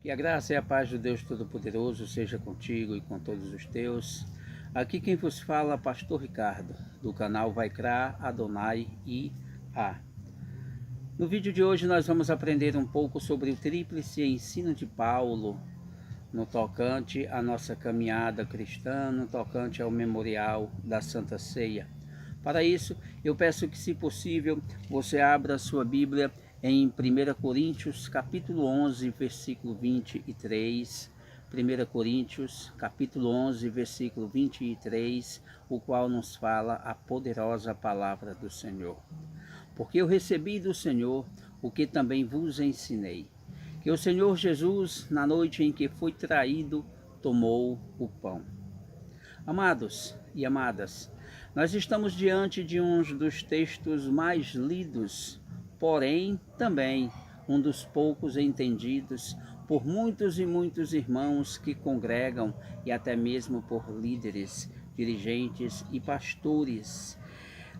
Que a graça e a paz do Deus Todo-Poderoso seja contigo e com todos os teus. Aqui quem vos fala é Pastor Ricardo, do canal Vaikra Adonai e A. No vídeo de hoje nós vamos aprender um pouco sobre o tríplice ensino de Paulo no tocante à nossa caminhada cristã, no tocante ao memorial da Santa Ceia. Para isso, eu peço que, se possível, você abra a sua Bíblia em 1 Coríntios, capítulo 11, versículo 23. 1 Coríntios, capítulo 11, versículo 23, o qual nos fala a poderosa palavra do Senhor. Porque eu recebi do Senhor o que também vos ensinei, que o Senhor Jesus, na noite em que foi traído, tomou o pão. Amados e amadas, nós estamos diante de um dos textos mais lidos, porém também um dos poucos entendidos por muitos e muitos irmãos que congregam e até mesmo por líderes, dirigentes e pastores.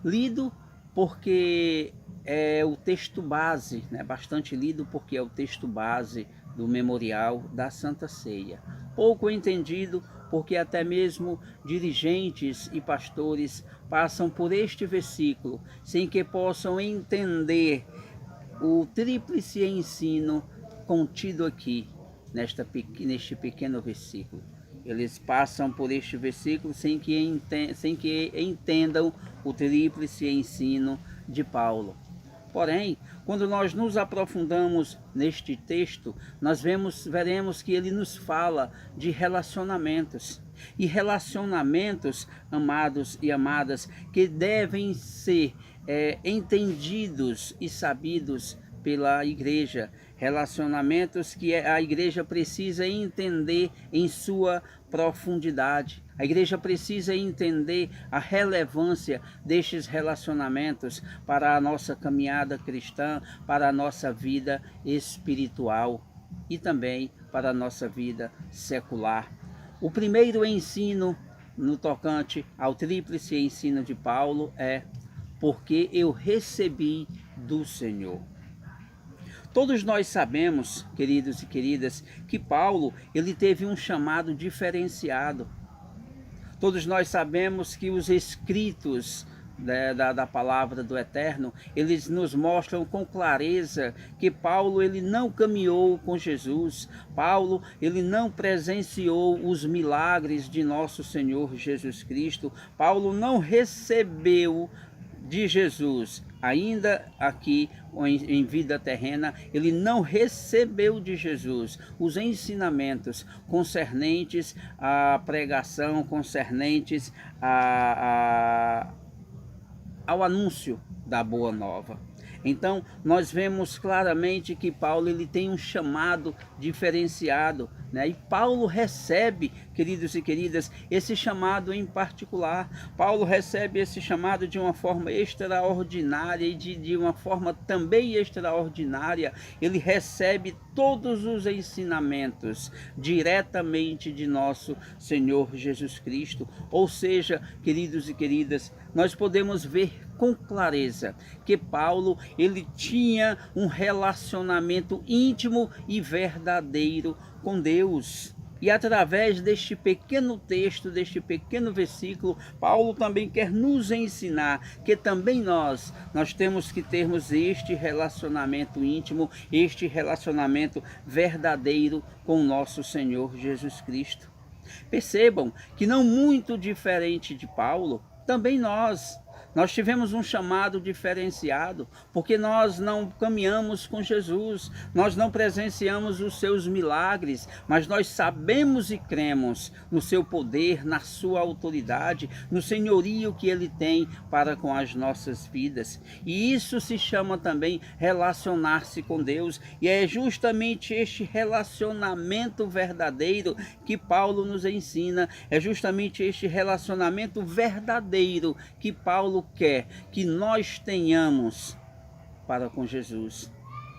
Lido porque é o texto base, né? Bastante lido porque é o texto base do memorial da Santa Ceia. Pouco entendido porque até mesmo dirigentes e pastores passam por este versículo sem que possam entender o tríplice ensino contido aqui neste pequeno versículo. Eles passam por este versículo sem que entendam o tríplice ensino de Paulo. Porém, quando nós nos aprofundamos neste texto, nós veremos que ele nos fala de relacionamentos. E relacionamentos, amados e amadas, que devem ser entendidos e sabidos pela igreja. Relacionamentos que a igreja precisa entender em sua profundidade. A igreja precisa entender a relevância destes relacionamentos para a nossa caminhada cristã, para a nossa vida espiritual e também para a nossa vida secular. O primeiro ensino no tocante ao tríplice ensino de Paulo é: porque eu recebi do Senhor. Todos nós sabemos, queridos e queridas, que Paulo ele teve um chamado diferenciado. Todos nós sabemos que os escritos da palavra do Eterno, eles nos mostram com clareza que Paulo ele não caminhou com Jesus. Paulo ele não presenciou os milagres de nosso Senhor Jesus Cristo. Paulo não recebeu de Jesus, ainda aqui em vida terrena, ele não recebeu de Jesus os ensinamentos concernentes à pregação, concernentes ao anúncio da Boa Nova. Então, nós vemos claramente que Paulo ele tem um chamado diferenciado, né? E Paulo recebe, queridos e queridas, esse chamado em particular. Paulo recebe esse chamado de uma forma extraordinária e de uma forma também extraordinária. Ele recebe todos os ensinamentos diretamente de nosso Senhor Jesus Cristo. Ou seja, queridos e queridas, nós podemos ver com clareza que Paulo ele tinha um relacionamento íntimo e verdadeiro com Deus. E através deste pequeno texto, deste pequeno versículo, Paulo também quer nos ensinar que também nós temos que termos este relacionamento íntimo, este relacionamento verdadeiro com o nosso Senhor Jesus Cristo. Percebam que não muito diferente de Paulo, também nós tivemos um chamado diferenciado, porque nós não caminhamos com Jesus, nós não presenciamos os seus milagres, mas nós sabemos e cremos no seu poder, na sua autoridade, no senhorio que ele tem para com as nossas vidas. E isso se chama também relacionar-se com Deus, e é justamente este relacionamento verdadeiro que Paulo nos ensina, é justamente este relacionamento verdadeiro que Paulo quer que nós tenhamos para com Jesus.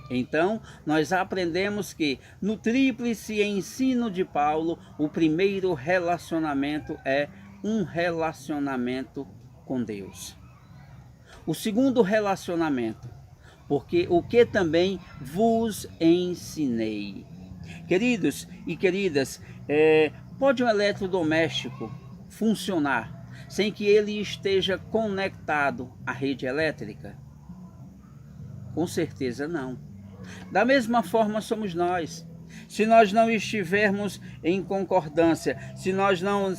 Então, nós aprendemos que no tríplice ensino de Paulo, o primeiro relacionamento é um relacionamento com Deus. O segundo relacionamento, porque o que também vos ensinei. Queridos e queridas, pode um eletrodoméstico funcionar sem que ele esteja conectado à rede elétrica? Com certeza não. Da mesma forma somos nós. Se nós não estivermos em concordância, se nós não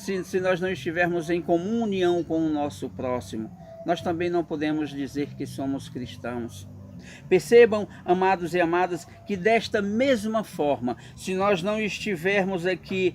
estivermos em comunhão com o nosso próximo, nós também não podemos dizer que somos cristãos. Percebam, amados e amadas, que desta mesma forma, se nós não estivermos aqui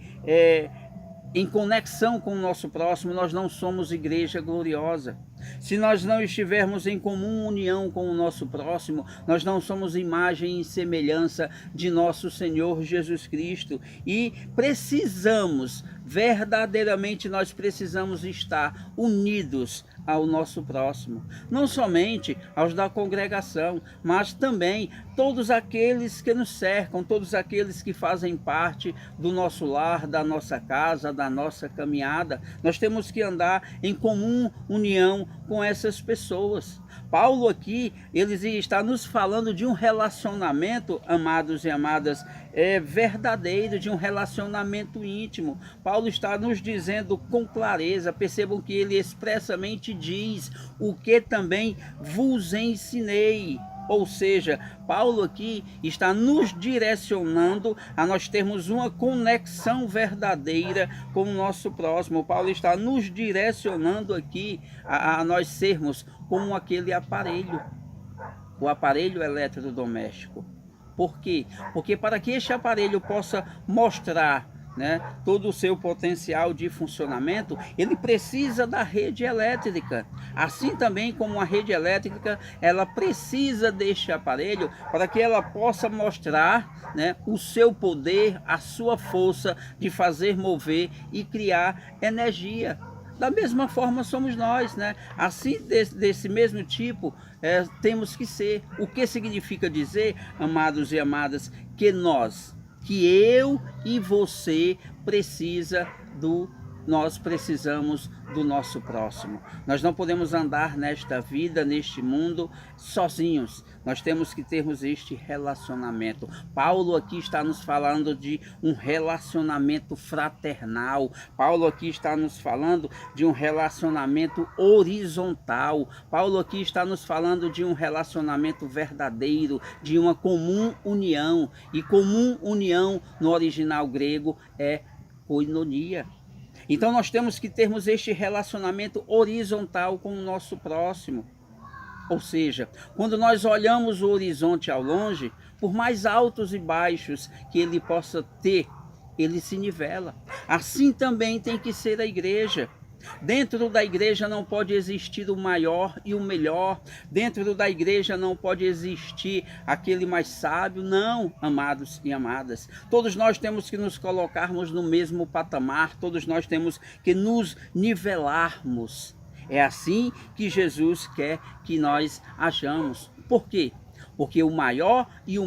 em conexão com o nosso próximo, nós não somos igreja gloriosa. Se nós não estivermos em comum união com o nosso próximo, nós não somos imagem e semelhança de nosso Senhor Jesus Cristo. E precisamos, verdadeiramente nós precisamos estar unidos ao nosso próximo. Não somente aos da congregação, mas também todos aqueles que nos cercam, todos aqueles que fazem parte do nosso lar, da nossa casa, da nossa caminhada. Nós temos que andar em comum união com essas pessoas. Paulo aqui, ele está nos falando de um relacionamento, amados e amadas, verdadeiro, de um relacionamento íntimo. Paulo está nos dizendo com clareza, percebam que ele expressamente diz: o que também vos ensinei. Ou seja, Paulo aqui está nos direcionando a nós termos uma conexão verdadeira com o nosso próximo. Paulo está nos direcionando aqui a nós sermos como aquele aparelho, o aparelho eletrodoméstico. Por quê? Porque para que este aparelho possa mostrar, né, todo o seu potencial de funcionamento, ele precisa da rede elétrica. Assim também como a rede elétrica, ela precisa deste aparelho para que ela possa mostrar, né, o seu poder, a sua força de fazer mover e criar energia. Da mesma forma somos nós, né? Assim, desse mesmo tipo, temos que ser. O que significa dizer, amados e amadas, que eu e você nós precisamos do nosso próximo. Nós não podemos andar nesta vida, neste mundo, sozinhos. Nós temos que termos este relacionamento. Paulo aqui está nos falando de um relacionamento fraternal. Paulo aqui está nos falando de um relacionamento horizontal. Paulo aqui está nos falando de um relacionamento verdadeiro, de uma comum união. E comum união no original grego é koinonia. Então nós temos que termos este relacionamento horizontal com o nosso próximo. Ou seja, quando nós olhamos o horizonte ao longe, por mais altos e baixos que ele possa ter, ele se nivela. Assim também tem que ser a igreja. Dentro da igreja não pode existir o maior e o melhor. Dentro da igreja não pode existir aquele mais sábio. Não, amados e amadas. Todos nós temos que nos colocarmos no mesmo patamar. Todos nós temos que nos nivelarmos. É assim que Jesus quer que nós hajamos. Por quê? Porque o maior e o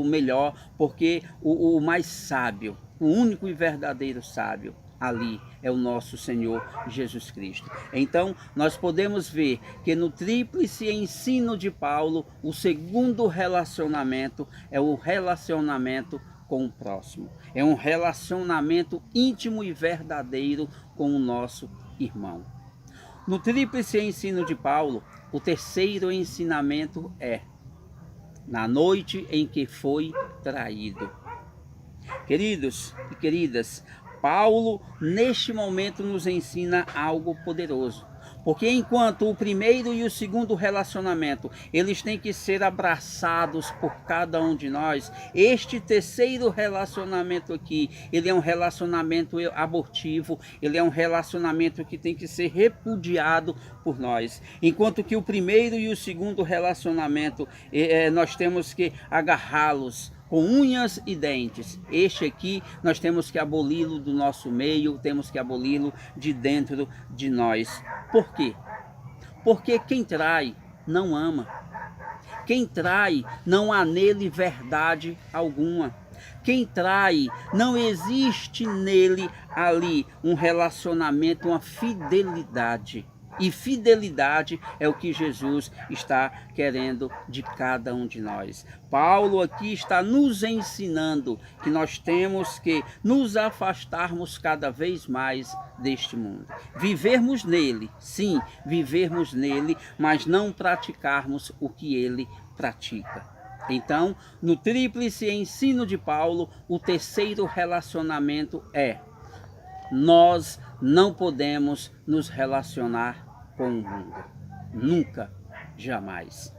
melhor, porque o mais sábio, o único e verdadeiro sábio, ali é o nosso Senhor Jesus Cristo. Então, nós podemos ver que no tríplice ensino de Paulo, o segundo relacionamento é o relacionamento com o próximo. É um relacionamento íntimo e verdadeiro com o nosso irmão. No tríplice ensino de Paulo, o terceiro ensinamento é: na noite em que foi traído. Queridos e queridas, Paulo, neste momento, nos ensina algo poderoso. Porque enquanto o primeiro e o segundo relacionamento, eles têm que ser abraçados por cada um de nós, este terceiro relacionamento aqui, ele é um relacionamento abortivo, ele é um relacionamento que tem que ser repudiado por nós. Enquanto que o primeiro e o segundo relacionamento, nós temos que agarrá-los com unhas e dentes. Este aqui nós temos que aboli-lo do nosso meio, temos que aboli-lo de dentro de nós. Por quê? Porque quem trai não ama. Quem trai não há nele verdade alguma. Quem trai, não existe nele ali um relacionamento, uma fidelidade. E fidelidade é o que Jesus está querendo de cada um de nós. Paulo aqui está nos ensinando que nós temos que nos afastarmos cada vez mais deste mundo. Vivermos nele, sim, vivermos nele, mas não praticarmos o que ele pratica. Então, no tríplice ensino de Paulo, o terceiro relacionamento é: nós não podemos nos relacionar com o mundo. Nunca, jamais.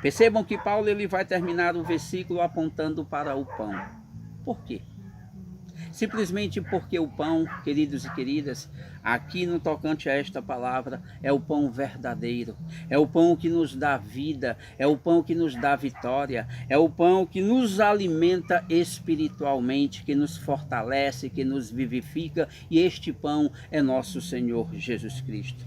Percebam que Paulo ele vai terminar o versículo apontando para o pão. Por quê? Simplesmente porque o pão, queridos e queridas, aqui no tocante a esta palavra, é o pão verdadeiro, é o pão que nos dá vida, é o pão que nos dá vitória, é o pão que nos alimenta espiritualmente, que nos fortalece, que nos vivifica, e este pão é nosso Senhor Jesus Cristo.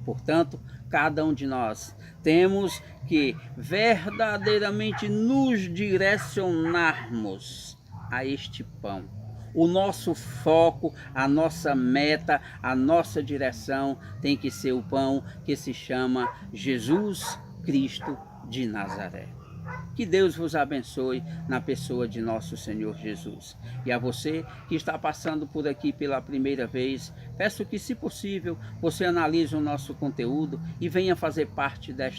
Portanto, cada um de nós temos que verdadeiramente nos direcionarmos a este pão. O nosso foco, a nossa meta, a nossa direção tem que ser o pão que se chama Jesus Cristo de Nazaré. Que Deus vos abençoe na pessoa de nosso Senhor Jesus. E a você que está passando por aqui pela primeira vez, peço que, se possível, você analise o nosso conteúdo e venha fazer parte desta